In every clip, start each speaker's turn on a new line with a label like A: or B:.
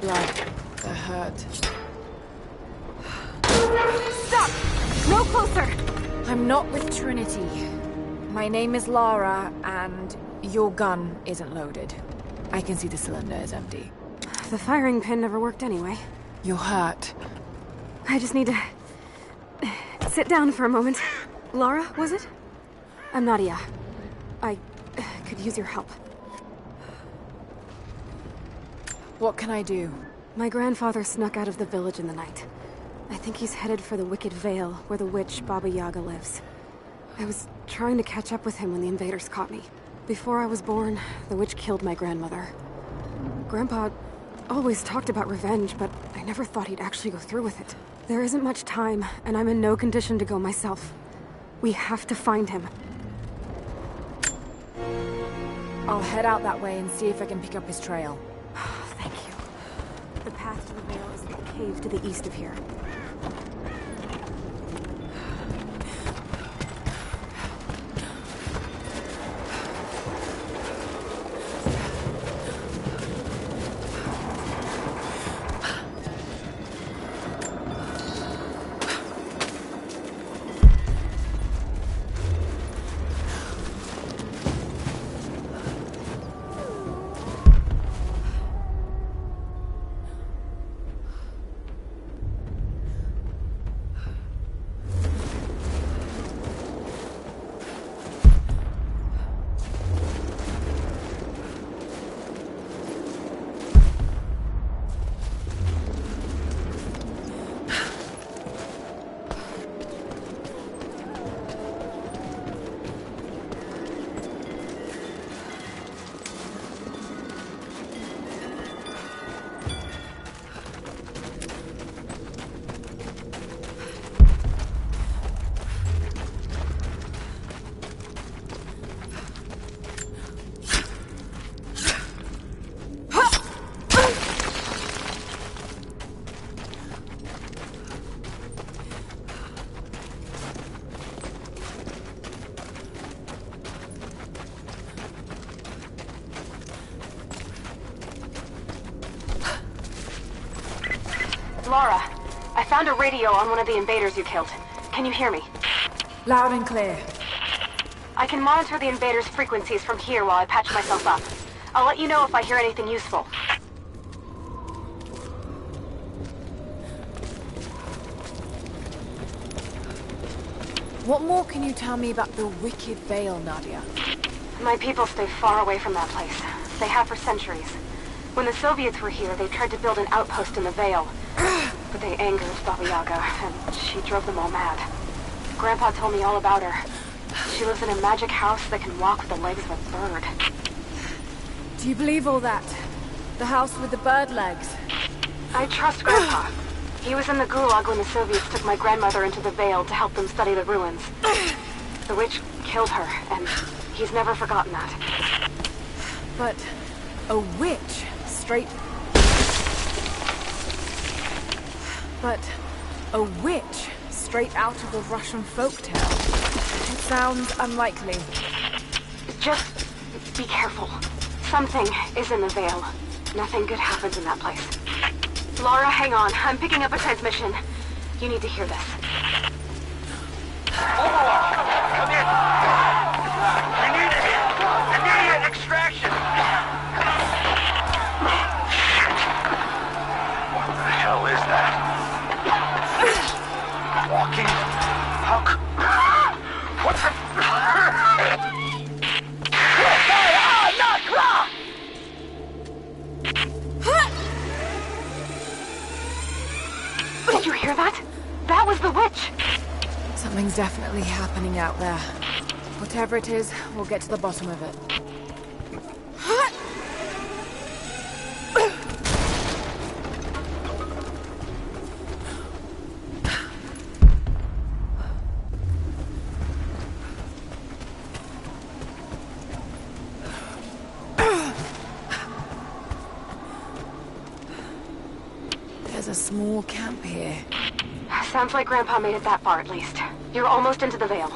A: blood. They're hurt.
B: Stop! No closer!
A: I'm not with Trinity. My name is Lara, and your gun isn't loaded. I can see the cylinder is empty.
B: The firing pin never worked anyway.
A: You're hurt.
B: I just need to... sit down for a moment. Lara, was it? I'm Nadia. I could use your help.
A: What can I do?
B: My grandfather snuck out of the village in the night. I think he's headed for the Wicked Vale, where the witch Baba Yaga lives. I was trying to catch up with him when the invaders caught me. Before I was born, the witch killed my grandmother. Grandpa always talked about revenge, but I never thought he'd actually go through with it. There isn't much time, and I'm in no condition to go myself. We have to find him.
A: I'll head out that way and see if I can pick up his trail.
B: Thank you. The path to the Vale is the cave to the east of here.
C: Lara, I found a radio on one of the invaders you killed. Can you hear me?
A: Loud and clear.
C: I can monitor the invaders' frequencies from here while I patch myself up. I'll let you know if I hear anything useful.
A: What more can you tell me about the Wicked Vale, Nadia?
C: My people stay far away from that place. They have for centuries. When the Soviets were here, they tried to build an outpost in the Vale. But they angered Baba Yaga, and she drove them all mad. Grandpa told me all about her. She lives in a magic house that can walk with the legs of a bird.
A: Do you believe all that? The house with the bird legs?
C: I trust Grandpa. He was in the Gulag when the Soviets took my grandmother into the Vale to help them study the ruins. The witch killed her, and he's never forgotten that.
A: But a witch? Straight... But a witch straight out of a Russian folktale. It sounds unlikely.
C: Just be careful. Something is in the Vale. Nothing good happens in that place. Lara, hang on. I'm picking up a transmission. You need to hear this.
D: Overwatch! Come in! We need immediate extraction! What the hell is that? Walking? How what the...
C: Did you hear that? That was the witch!
A: Something's definitely happening out there. Whatever it is, we'll get to the bottom of it. There's a small camp here.
C: Sounds like Grandpa made it that far at least. You're almost into the Vale.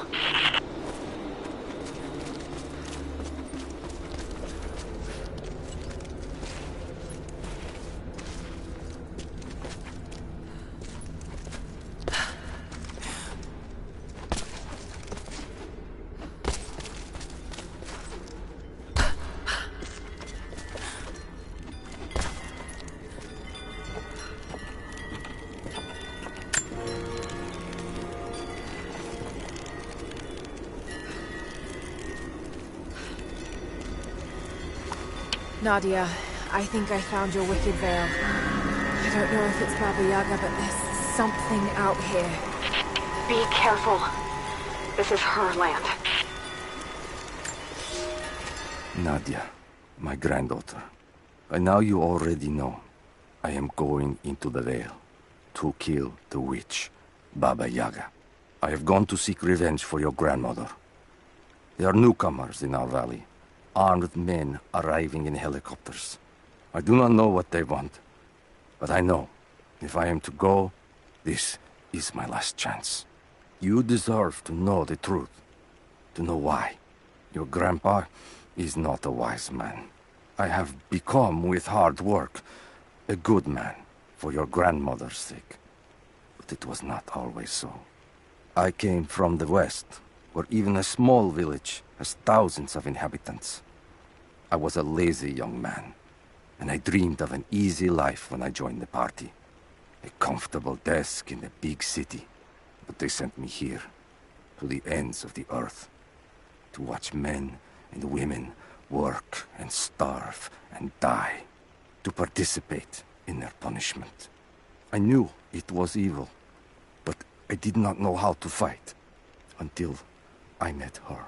A: Nadia, I think I found your wicked veil. I don't know if it's Baba Yaga, but there's something out here.
C: Be careful. This is her land.
E: Nadia, my granddaughter. By now you already know. I am going into the Vale to kill the witch, Baba Yaga. I have gone to seek revenge for your grandmother. There are newcomers in our valley, armed men arriving in helicopters. I do not know what they want, but I know if I am to go, this is my last chance. You deserve to know the truth, to know why. Your grandpa is not a wise man. I have become, with hard work, a good man for your grandmother's sake. But it was not always so. I came from the west, where even a small village has thousands of inhabitants. I was a lazy young man, and I dreamed of an easy life when I joined the party. A comfortable desk in a big city. But they sent me here, to the ends of the earth, to watch men and women work and starve and die, to participate in their punishment. I knew it was evil, but I did not know how to fight until I met her.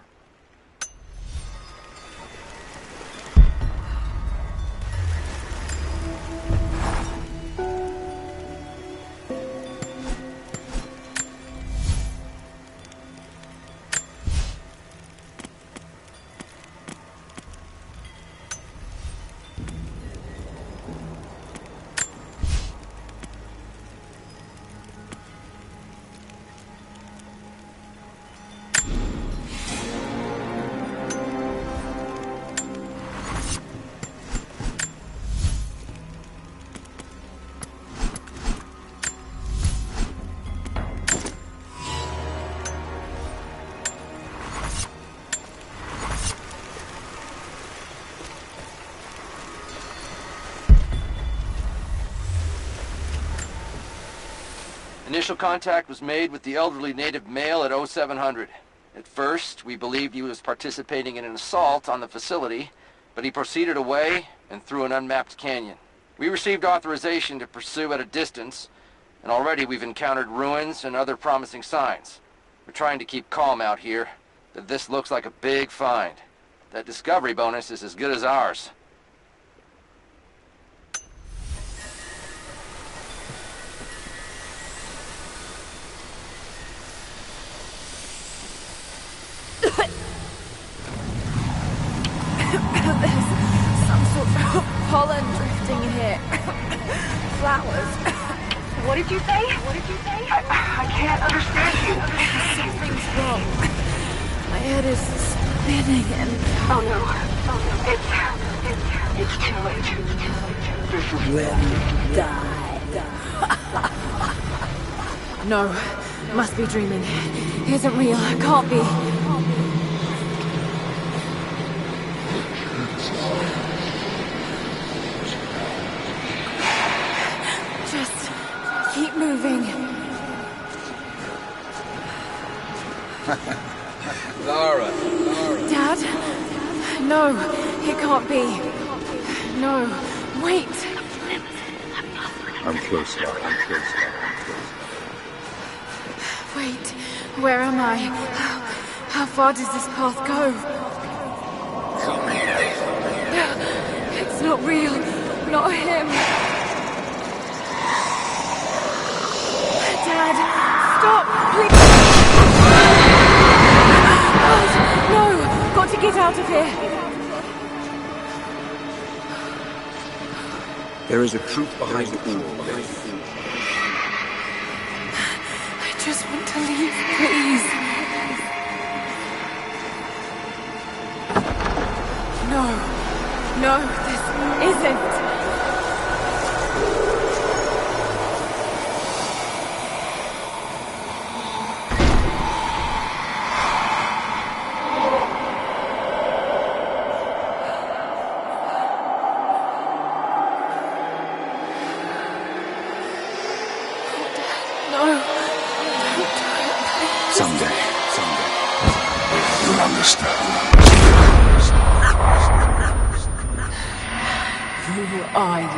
F: Initial contact was made with the elderly native male at 0700. At first, we believed he was participating in an assault on the facility, but he proceeded away and through an unmapped canyon. We received authorization to pursue at a distance, and already we've encountered ruins and other promising signs. We're trying to keep calm out here, but this looks like a big find. That discovery bonus is as good as ours.
A: Pollen drifting here. Flowers.
C: What did you say? What did you say? I can't understand you.
A: Something's wrong. My head is spinning and...
C: Oh no. It's too late. This is
G: when you die.
A: No. Must be dreaming. Isn't real. Can't be. Keep moving.
H: Lara.
A: Dad? No, it can't be. No, wait.
H: I'm close, Lara. I'm close.
A: Wait, where am I? How far does this path go? It's not real. Not him. Dad, stop, please! No! Got to get out of here!
H: There is a truth behind all this.
A: I just want to leave, please. No, this isn't.
H: Someday, you'll understand.
G: are you?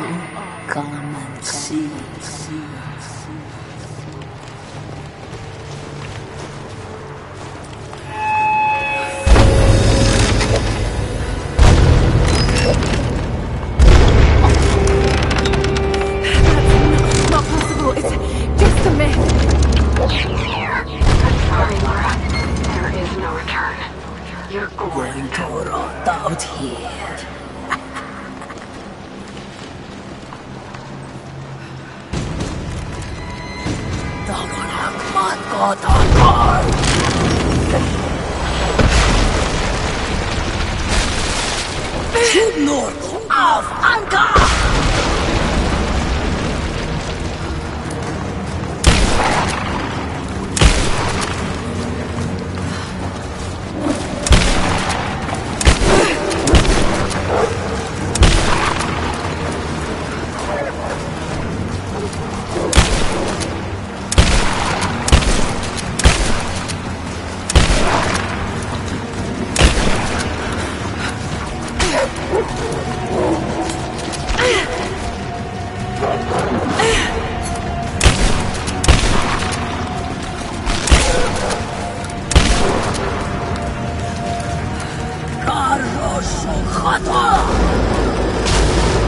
G: Come and see.
A: Not possible. It's just a myth.
C: She's here. I'm sorry, Laura. There is no return. You're
G: Going to rot out here. Dagonak matkotakar! Tudnod av Anka!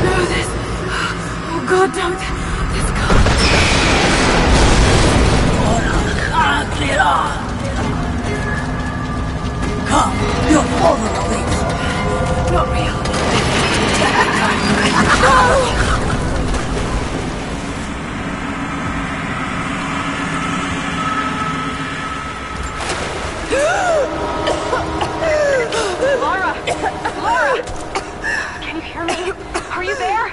A: No, this... Oh God, don't. This can't...
G: Come, you're over the weeks.
A: Not real.
C: Laura! Laura! Can you hear me? Are you there?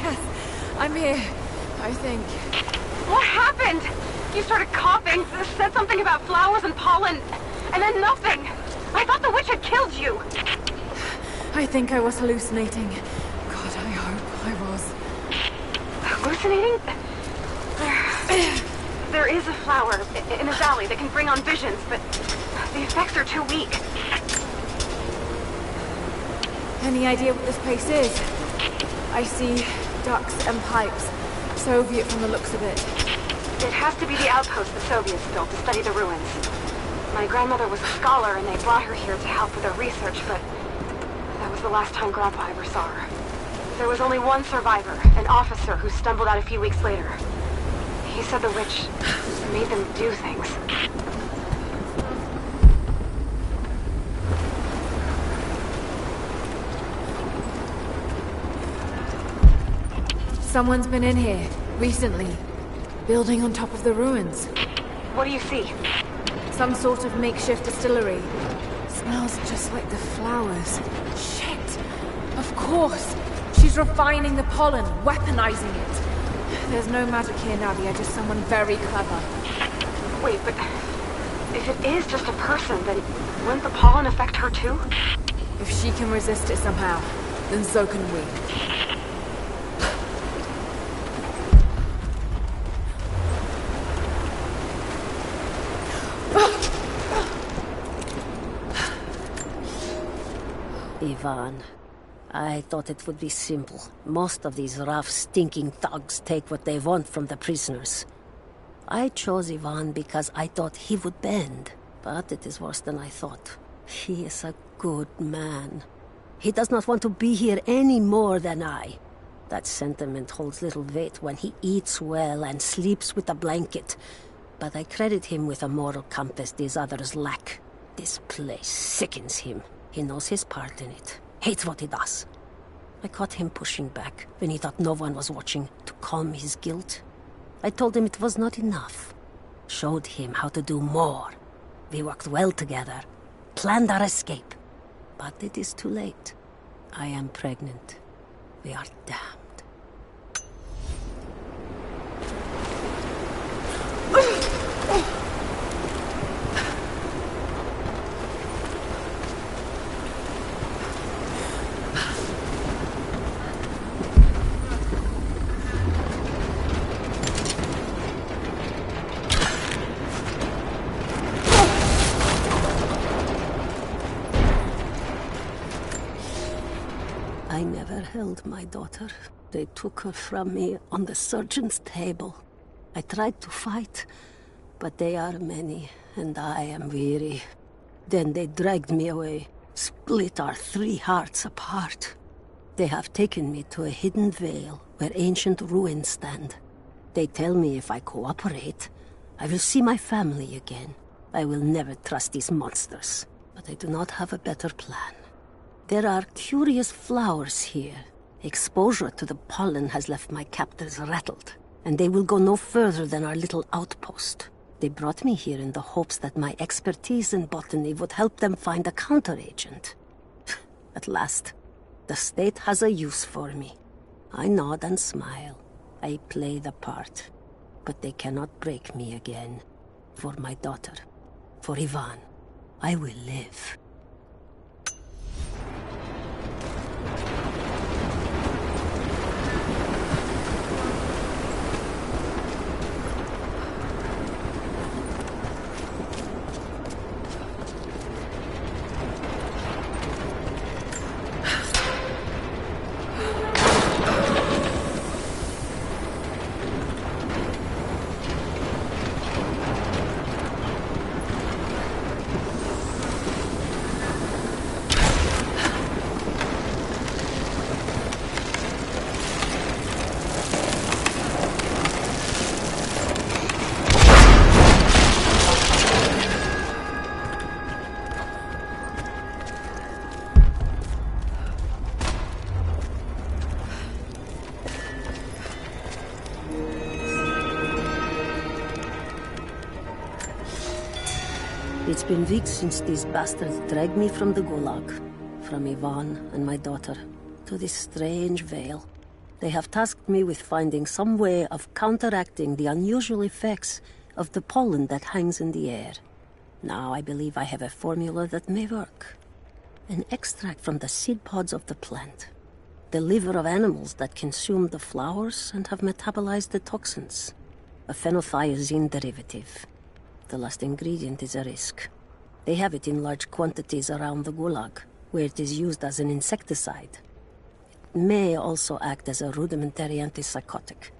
A: Yes, I'm here. I think.
C: What happened? You started coughing, said something about flowers and pollen, and then nothing. I thought the witch had killed you.
A: I think I was hallucinating. God, I hope I was.
C: Hallucinating? There is a flower in a valley that can bring on visions, but the effects are too weak.
A: Any idea what this place is? I see ducks and pipes. Soviet from the looks of it.
C: It has to be the outpost the Soviets built to study the ruins. My grandmother was a scholar and they brought her here to help with her research, but that was the last time Grandpa ever saw her. There was only one survivor, an officer who stumbled out a few weeks later. He said the witch made them do things.
A: Someone's been in here, recently. Building on top of the ruins.
C: What do you see?
A: Some sort of makeshift distillery. Smells just like the flowers. Shit! Of course! She's refining the pollen, weaponizing it. There's no magic here, Nadia, just someone very clever.
C: Wait, but if it is just a person, then wouldn't the pollen affect her too?
A: If she can resist it somehow, then so can we.
G: Ivan, I thought it would be simple. Most of these rough, stinking thugs take what they want from the prisoners. I chose Ivan because I thought he would bend, but it is worse than I thought. He is a good man. He does not want to be here any more than I. That sentiment holds little weight when he eats well and sleeps with a blanket. But I credit him with a moral compass these others lack. This place sickens him. He knows his part in it. Hates what he does. I caught him pushing back when he thought no one was watching to calm his guilt. I told him it was not enough. Showed him how to do more. We worked well together. Planned our escape. But it is too late. I am pregnant. We are damned. I never held my daughter. They took her from me on the surgeon's table. I tried to fight, but they are many, and I am weary. Then they dragged me away, split our 3 hearts apart. They have taken me to a hidden vale where ancient ruins stand. They tell me if I cooperate, I will see my family again. I will never trust these monsters, but I do not have a better plan. There are curious flowers here. Exposure to the pollen has left my captors rattled, and they will go no further than our little outpost. They brought me here in the hopes that my expertise in botany would help them find a counteragent. At last, the state has a use for me. I nod and smile. I play the part. But they cannot break me again. For my daughter, for Ivan, I will live. It's been weeks since these bastards dragged me from the Gulag, from Ivan and my daughter, to this strange vale. They have tasked me with finding some way of counteracting the unusual effects of the pollen that hangs in the air. Now I believe I have a formula that may work. An extract from the seed pods of the plant. The liver of animals that consume the flowers and have metabolized the toxins. A phenothiazine derivative. The last ingredient is a risk. They have it in large quantities around the Gulag, where it is used as an insecticide. It may also act as a rudimentary antipsychotic,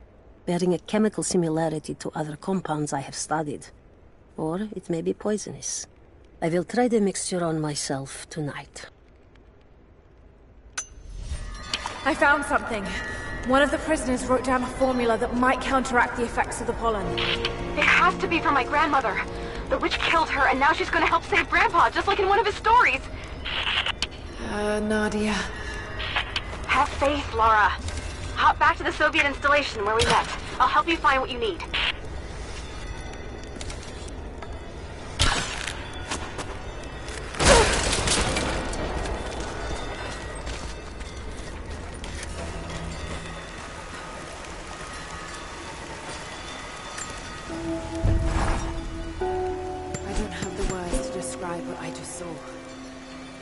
G: bearing a chemical similarity to other compounds I have studied. Or it may be poisonous. I will try the mixture on myself tonight.
A: I found something. One of the prisoners wrote down a formula that might counteract the effects of the pollen.
C: It has to be from my grandmother. The witch killed her, and now she's gonna help save Grandpa, just like in one of his stories.
A: Nadia.
C: Have faith, Laura. Hop back to the Soviet installation where we met. I'll help you find what you need.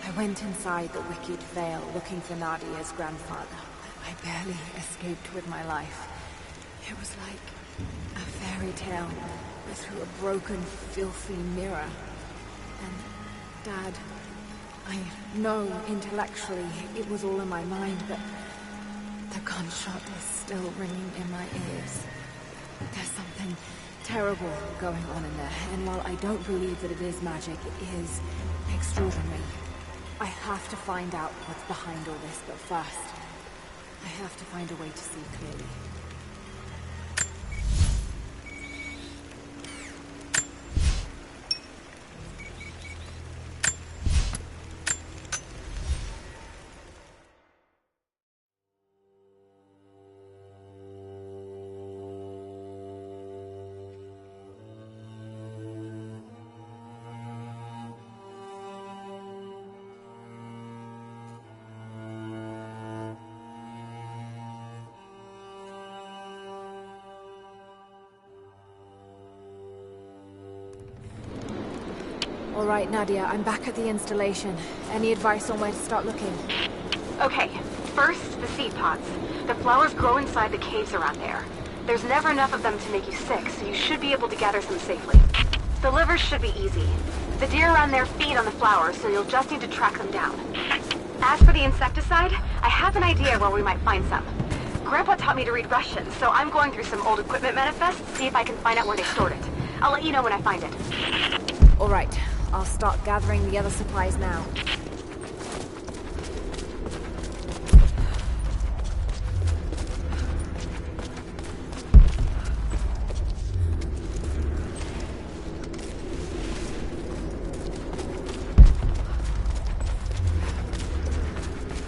A: I went inside the wicked vale looking for Nadia's grandfather. I barely escaped with my life. It was like a fairy tale, but through a broken, filthy mirror. And Dad, I know intellectually it was all in my mind, but the gunshot is still ringing in my ears. There's something terrible going on in there, and while I don't believe that it is magic, it is extraordinary. I have to find out what's behind all this, but first, I have to find a way to see clearly. All right, Nadia, I'm back at the installation. Any advice on where to start looking?
C: Okay, first, the seed pods. The flowers grow inside the caves around there. There's never enough of them to make you sick, so you should be able to gather some safely. The livers should be easy. The deer around there feed on the flowers, so you'll just need to track them down. As for the insecticide, I have an idea where we might find some. Grandpa taught me to read Russian, so I'm going through some old equipment manifests to see if I can find out where they stored it. I'll let you know when I find it.
A: All right, I'll start gathering the other supplies now.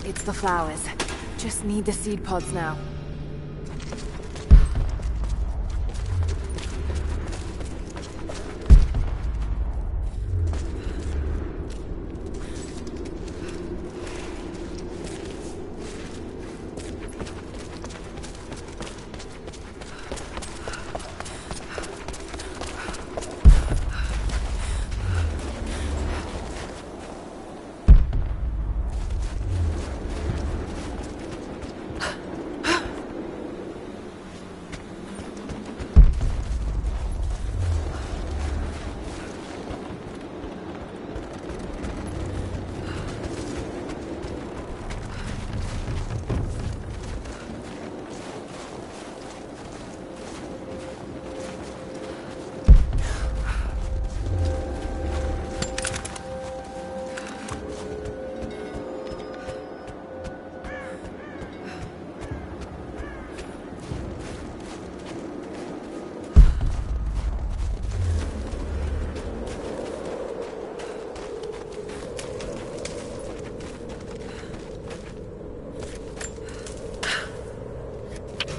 A: It's the flowers. Just need the seed pods now.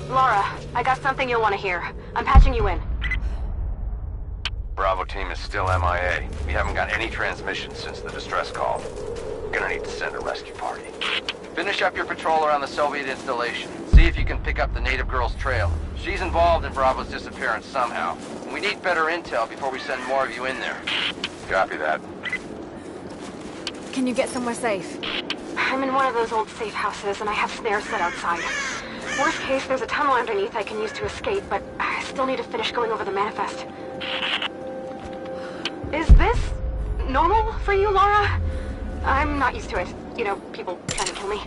C: Laura, I got something you'll want to hear. I'm patching you in.
F: Bravo team is still MIA. We haven't got any transmissions since the distress call. Gonna need to send a rescue party. Finish up your patrol around the Soviet installation. See if you can pick up the native girl's trail. She's involved in Bravo's disappearance somehow. We need better intel before we send more of you in there. Copy that.
A: Can you get somewhere safe?
C: I'm in one of those old safe houses, and I have snares set outside. Worst case, there's a tunnel underneath I can use to escape, but I still need to finish going over the manifest. Is this normal for you, Laura? I'm not used to it. You know, people trying to kill me.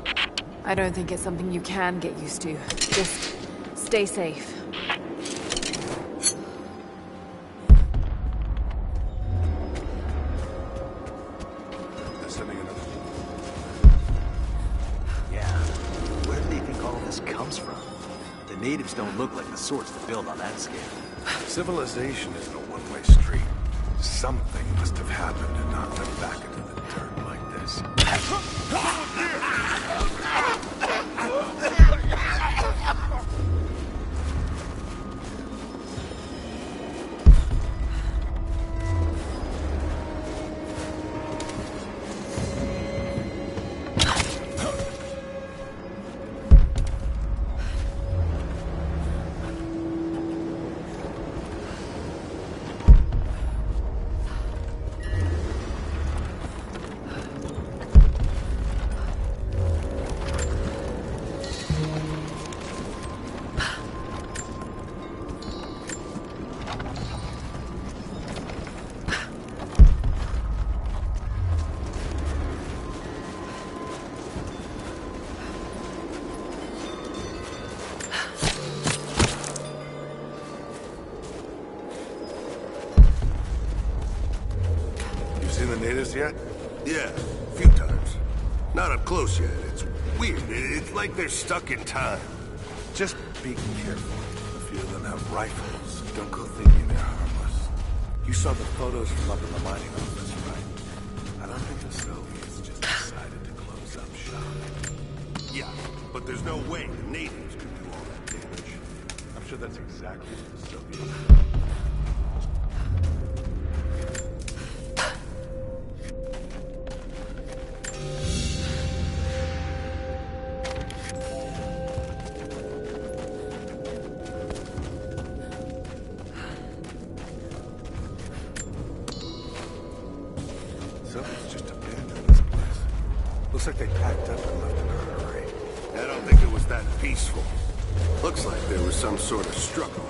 A: I don't think it's something you can get used to. Just stay safe.
H: They're sending another.
I: Yeah. Where do they think all this comes from? The natives don't look like the sorts to build on that scale.
H: Civilization isn't a one-way street. Something must have happened and knocked them back into the dirt like this. Yet?
J: Yeah, a few times. Not up close yet. It's weird. It's like they're stuck in time.
H: Just be careful. A few of them have rifles. Don't go thinking they're harmless. You saw the photos from up in the mining office, right? I don't think the Soviets just decided to close up shop.
J: Yeah, but there's no way the natives could do all that damage.
H: I'm sure that's exactly what the Soviets did. Soviets just abandoned this place. Looks like they packed up and left in a hurry.
J: I don't think it was that peaceful. Looks like there was some sort of struggle.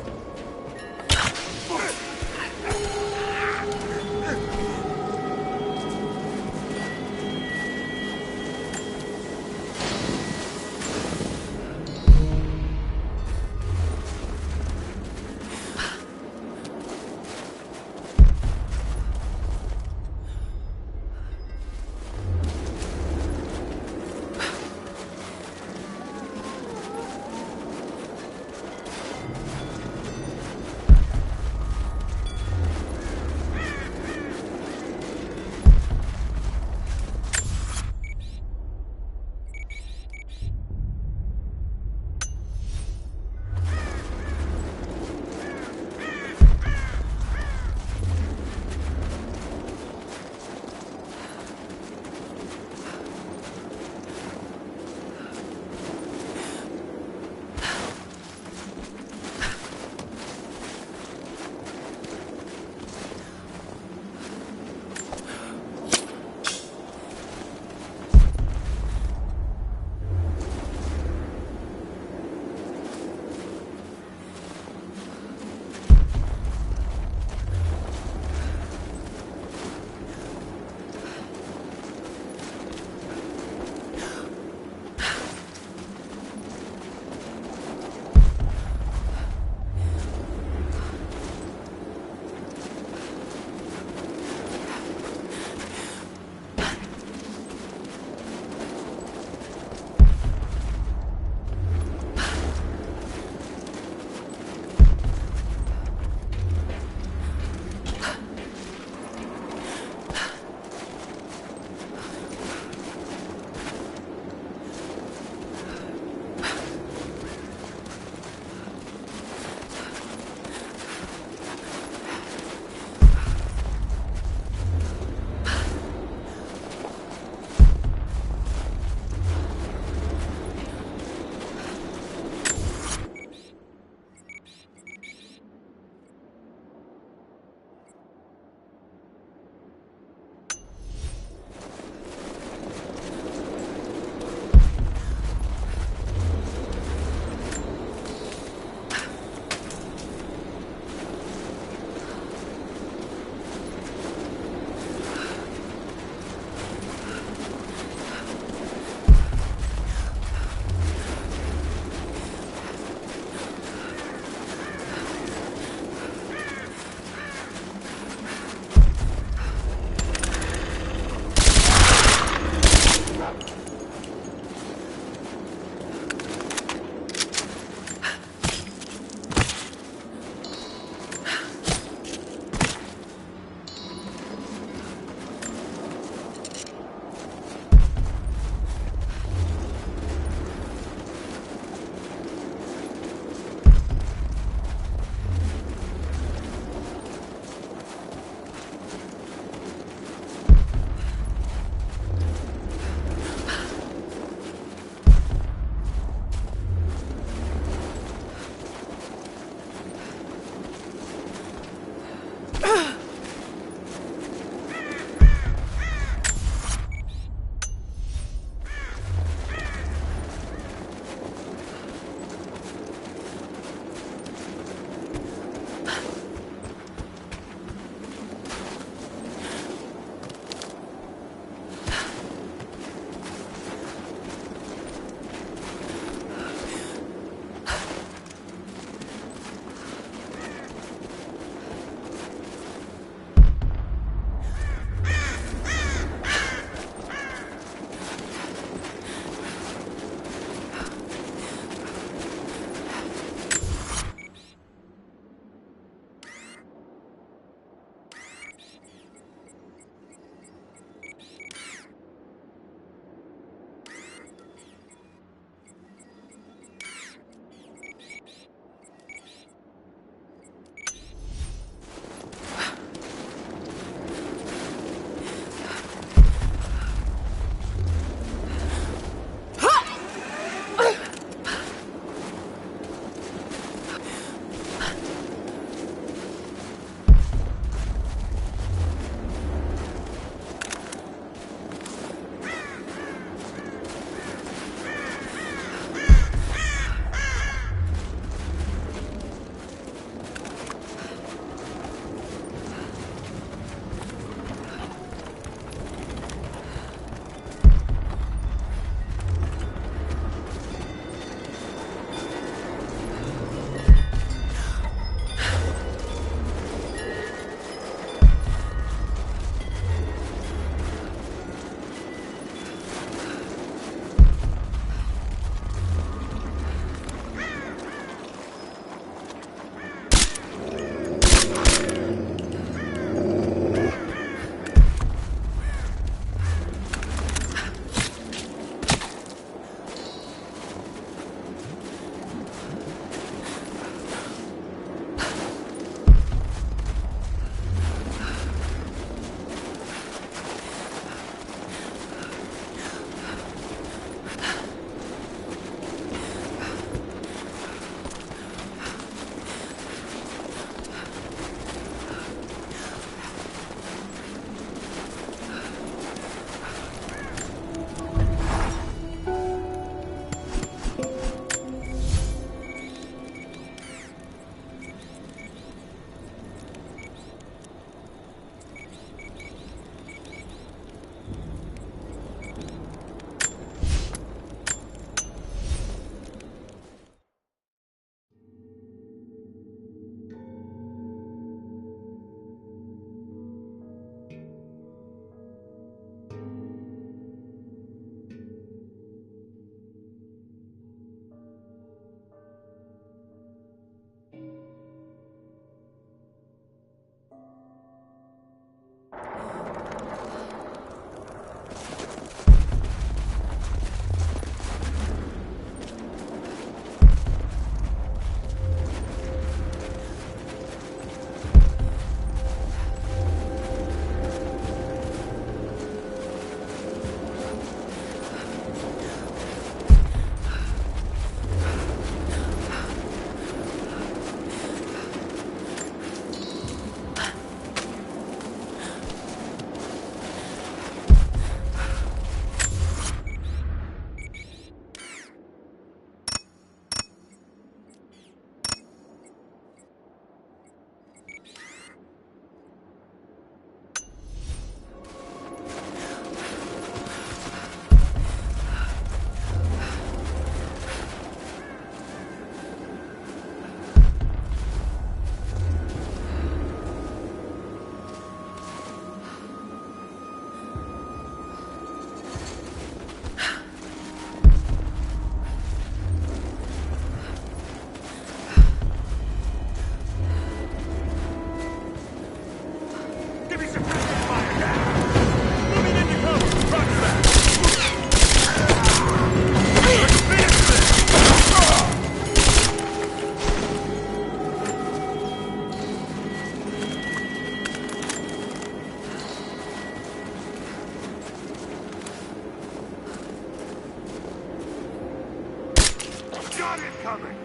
J: Fog incoming!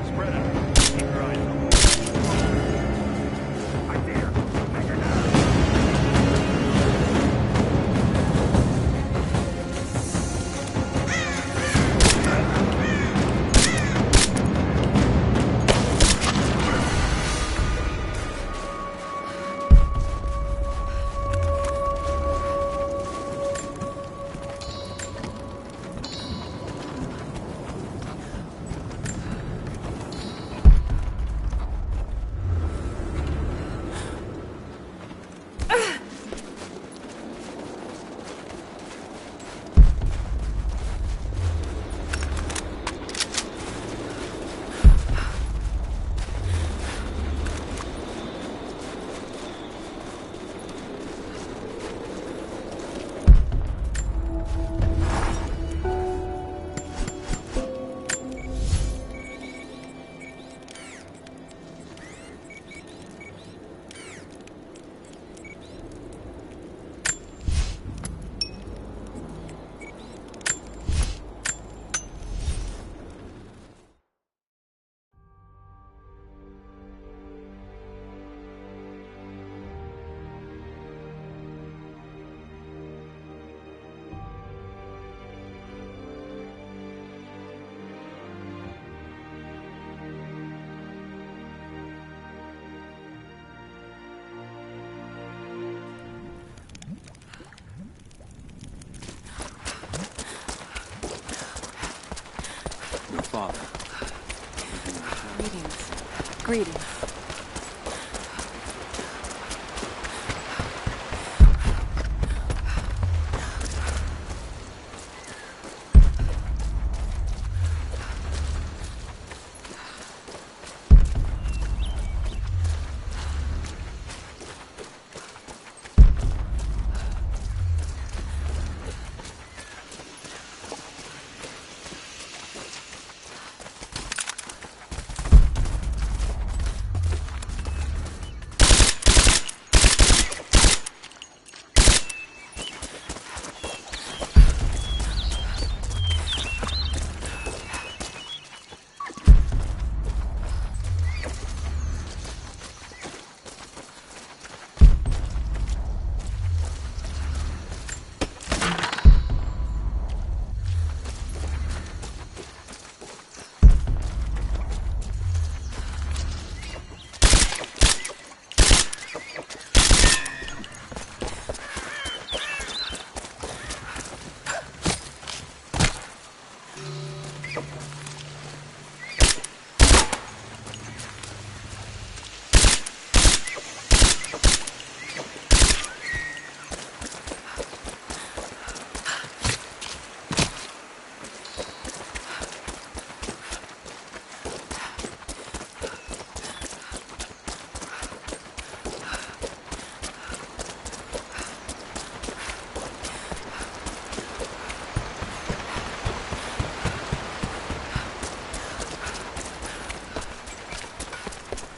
D: Spread out. Keep your eyes open.
J: Idea! Take it out!
I: Your father.
B: Greetings. Greetings.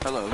I: Hello.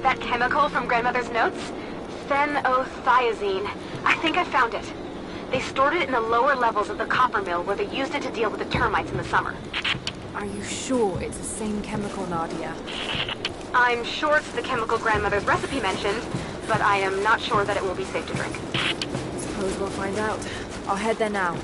C: That chemical from Grandmother's notes? Phenothiazine. I think I found it. They stored it in the lower levels of the copper mill where they used it to deal with the termites in the summer.
A: Are you sure it's the same chemical, Nadia?
C: I'm sure it's the chemical Grandmother's recipe mentioned, but I am not sure that it will be safe to drink.
A: Suppose we'll find out. I'll head there now.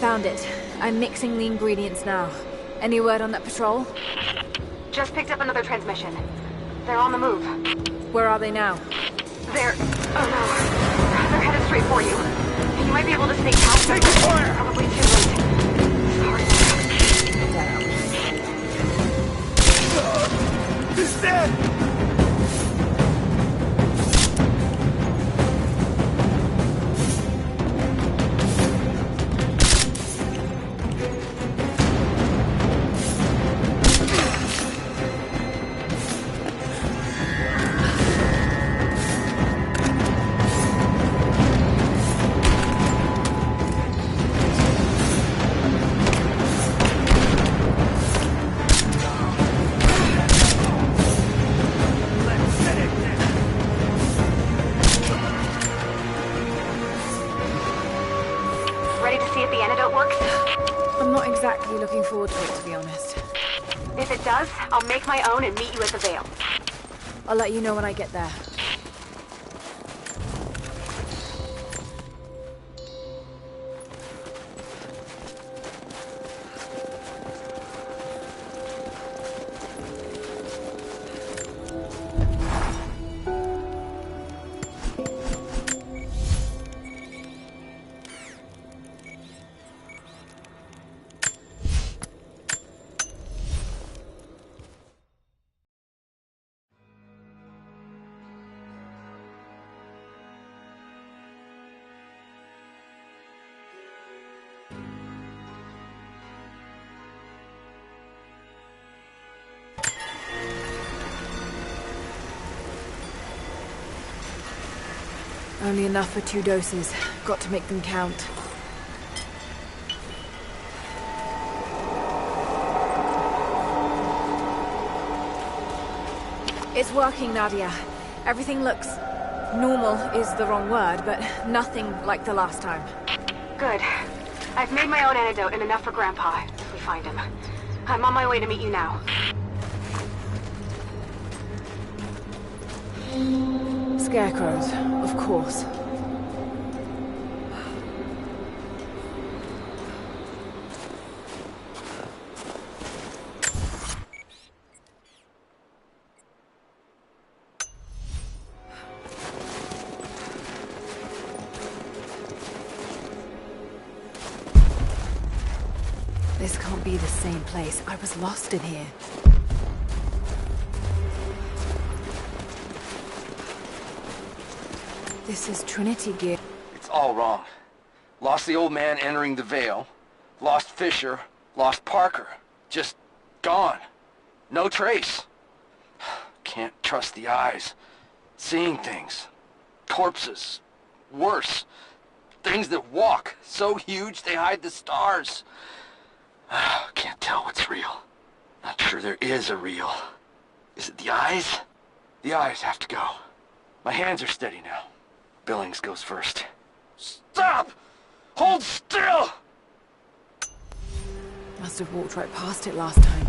A: Found it. I'm mixing the ingredients now. Any word on that patrol?
C: Just picked up another transmission. They're on the move.
A: Where are they now?
C: They're... oh no. They're headed straight for you. You might be able to sneak past them. Take fire! Probably too late. Sorry.
J: He's dead!
A: Looking forward to it, to be honest.
C: If it does, I'll make my own and meet you at the Vale.
A: I'll let you know when I get there. Only enough for 2 doses. Got to make them count. It's working, Nadia. Everything looks... normal is the wrong word, but nothing like the last time.
C: Good. I've made my own antidote and enough for Grandpa, if we find him. I'm on my way to meet you now.
A: Scarecrows, of course. This can't be the same place. I was lost in here. This is Trinity gear.
F: It's all wrong. Lost the old man entering the Vale. Lost Fisher. Lost Parker. Just gone. No trace. Can't trust the eyes. Seeing things. Corpses. Worse. Things that walk. So huge they hide the stars. Can't tell what's real. Not sure there is a real. Is it the eyes? The eyes have to go. My hands are steady now. Billings goes first. Stop! Hold still!
A: Must have walked right past it last time.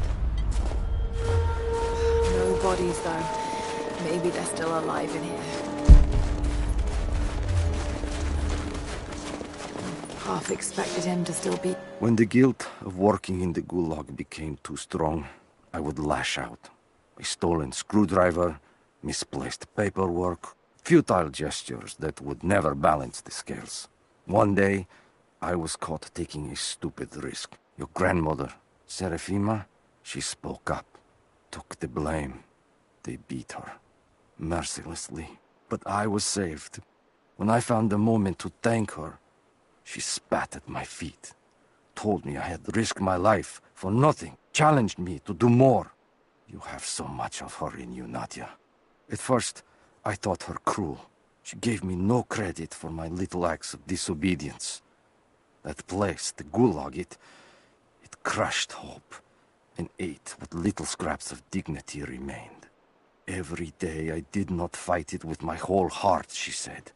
A: No bodies, though. Maybe they're still alive in here. Half expected him to still be...
E: When the guilt of working in the gulag became too strong, I would lash out. A stolen screwdriver, misplaced paperwork, futile gestures that would never balance the scales. One day, I was caught taking a stupid risk. Your grandmother, Serafima, she spoke up, took the blame. They beat her, mercilessly. But I was saved. When I found the moment to thank her, she spat at my feet, told me I had risked my life for nothing, challenged me to do more. You have so much of her in you, Nadia. At first, I thought her cruel. She gave me no credit for my little acts of disobedience. That place, the gulag, it crushed hope and ate what little scraps of dignity remained. Every day I did not fight it with my whole heart, she said.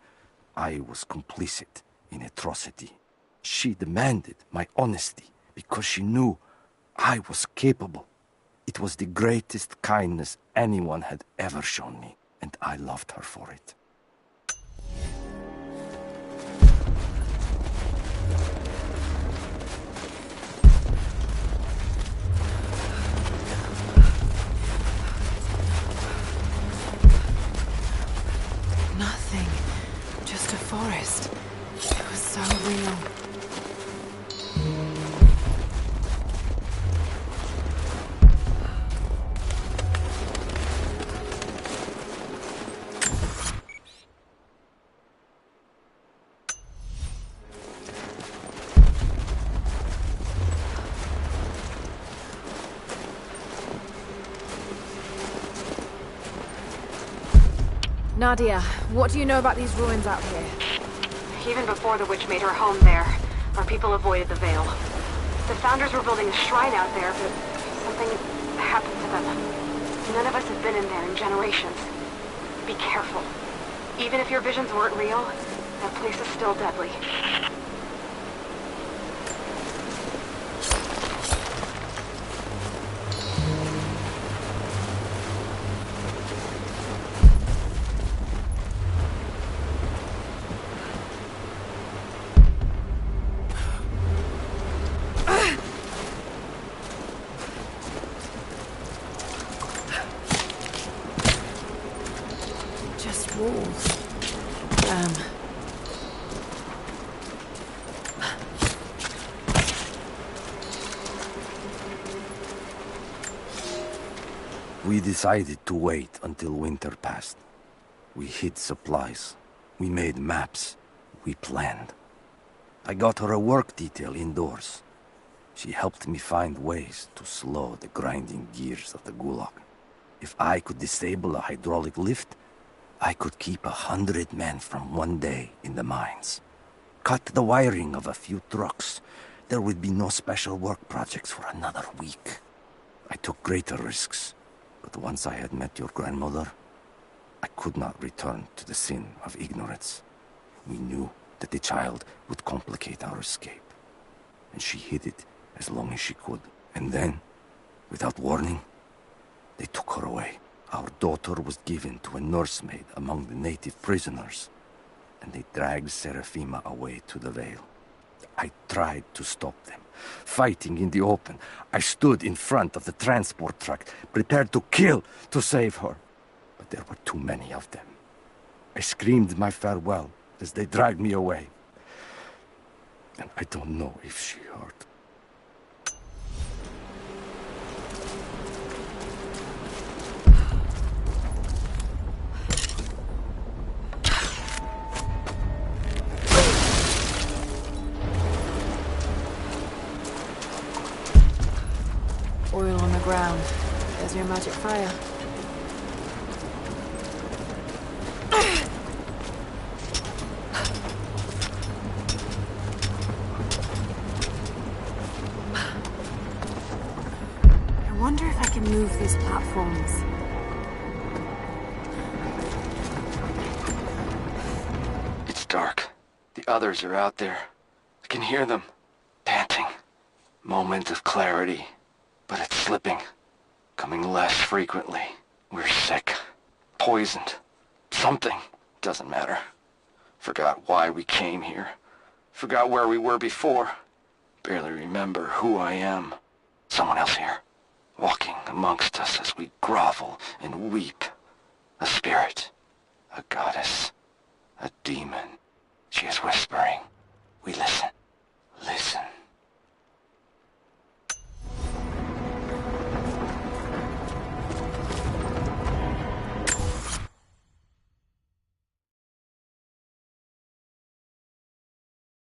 E: I was complicit in atrocity. She demanded my honesty because she knew I was capable. It was the greatest kindness anyone had ever shown me, and I loved her for it.
A: Nothing. Just a forest. It was so real. Nadia, what do you know about these ruins out here?
C: Even before the witch made her home there, our people avoided the Vale. The Founders were building a shrine out there, but something happened to them. None of us have been in there in generations. Be careful. Even if your visions weren't real, that place is still deadly.
A: Walls. Damn.
E: We decided to wait until winter passed. We hid supplies. We made maps. We planned. I got her a work detail indoors. She helped me find ways to slow the grinding gears of the gulag. If I could disable a hydraulic lift, I could keep 100 men from one day in the mines. Cut the wiring of a few trucks. There would be no special work projects for another week. I took greater risks, but once I had met your grandmother, I could not return to the sin of ignorance. We knew that the child would complicate our escape, and she hid it as long as she could. And then, without warning, they took her away. Our daughter was given to a nursemaid among the native prisoners, and they dragged Serafima away to the Vale. I tried to stop them, fighting in the open. I stood in front of the transport truck, prepared to kill to save her. But there were too many of them. I screamed my farewell as they dragged me away. And I don't know if she heard.
A: ground. There's your magic fire.
B: I wonder if I can move these platforms.
F: It's dark. The others are out there. I can hear them, panting. Moment of clarity, but it's slipping. Coming less frequently. We're sick. Poisoned. Something. Doesn't matter. Forgot why we came here. Forgot where we were before. Barely remember who I am. Someone else here. Walking amongst us as we grovel and weep. A spirit. A goddess. A demon. She is whispering.